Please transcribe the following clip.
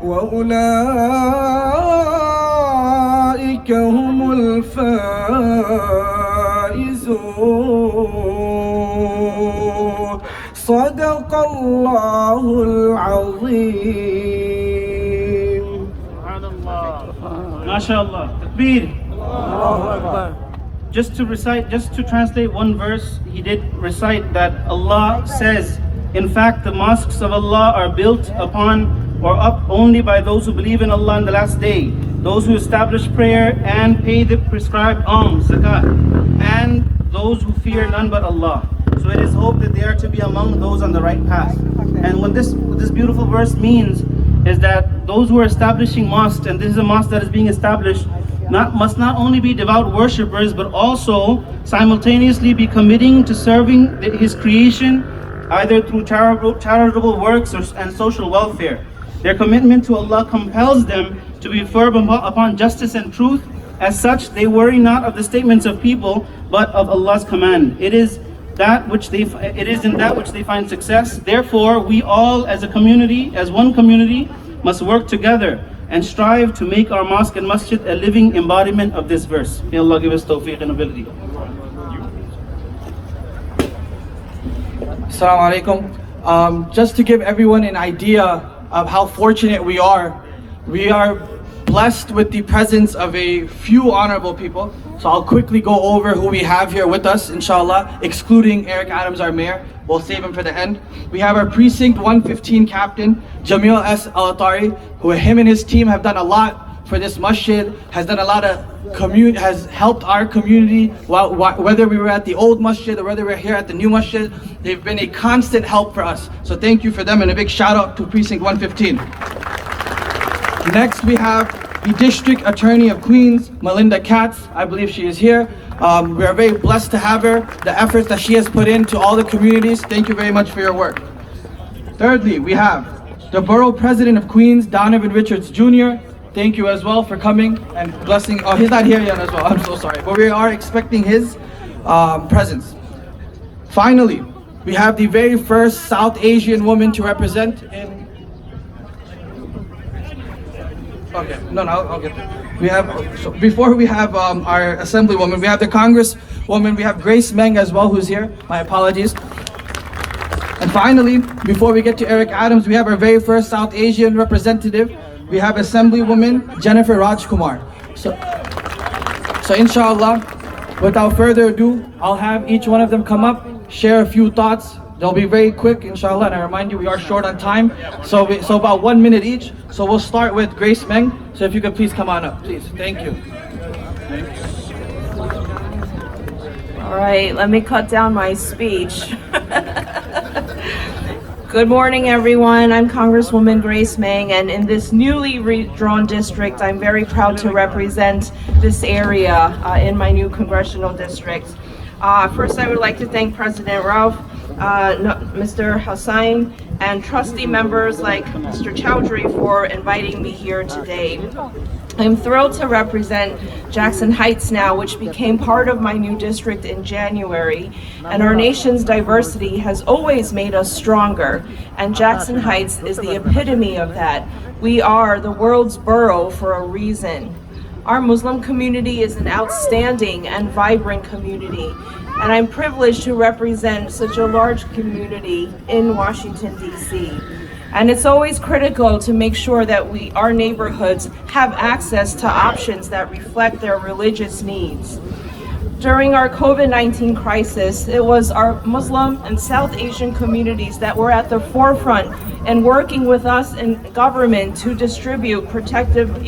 وأولئك هم الفائزون صدق الله العظيم. MashaAllah. Takbir. Just to translate one verse, he did recite that Allah says, in fact, the mosques of Allah are built upon or up only by those who believe in Allah in the last day, those who establish prayer and pay the prescribed alms, zakat, and those who fear none but Allah. So it is hoped that they are to be among those on the right path. And what this beautiful verse means is that those who are establishing mosques, and this is a mosque that is being established, must not only be devout worshippers, but also simultaneously be committing to serving His creation, either through charitable works and social welfare. Their commitment to Allah compels them to be firm upon justice and truth. As such, they worry not of the statements of people, but of Allah's command. It is in that which they find success. Therefore, we all as a community, as one community, must work together and strive to make our mosque and masjid a living embodiment of this verse. May Allah give us tawfiq and ability. Assalamu alaikum. Just to give everyone an idea of how fortunate we are blessed with the presence of a few honorable people. So I'll quickly go over who we have here with us, inshallah, excluding Eric Adams, our mayor. We'll save him for the end. We have our Precinct 115 captain, Jamil S. Al-Atari, who him and his team have done a lot for this masjid, has done a lot of has helped our community, whether we were at the old masjid or whether we're here at the new masjid. They've been a constant help for us. So thank you for them, and a big shout out to Precinct 115. Next we have the District Attorney of Queens, Melinda Katz. I believe she is here. We are very blessed to have her. The efforts that she has put into all the communities, thank you very much for your work. Thirdly, we have the Borough President of Queens, Donovan Richards Jr. Thank you as well for coming and blessing. Oh, he's not here yet as well, I'm so sorry. But we are expecting his presence. Finally, we have the very first South Asian woman to represent in... Okay, no, I'll get there. We have, so before we have our Assemblywoman, we have the Congresswoman, we have Grace Meng as well, who's here. My apologies. And finally, before we get to Eric Adams, we have our very first South Asian representative. We have Assemblywoman Jennifer Rajkumar. So inshallah, without further ado, I'll have each one of them come up, share a few thoughts. They'll be very quick, inshallah, and I remind you we are short on time. So about 1 minute each. So we'll start with Grace Meng. So if you could please come on up, please. Thank you. All right, let me cut down my speech. Good morning, everyone. I'm Congresswoman Grace Meng, and in this newly redrawn district, I'm very proud to represent this area in my new congressional district. First, I would like to thank President Rauf, Mr. Hussain, and trustee members like Mr. Chowdhury for inviting me here today. I'm thrilled to represent Jackson Heights now, which became part of my new district in January, and our nation's diversity has always made us stronger, and Jackson Heights is the epitome of that. We are the world's borough for a reason. Our Muslim community is an outstanding and vibrant community, and I'm privileged to represent such a large community in Washington, D.C. And it's always critical to make sure that our neighborhoods have access to options that reflect their religious needs. During our COVID-19 crisis, it was our Muslim and South Asian communities that were at the forefront and working with us in government to distribute protective equipment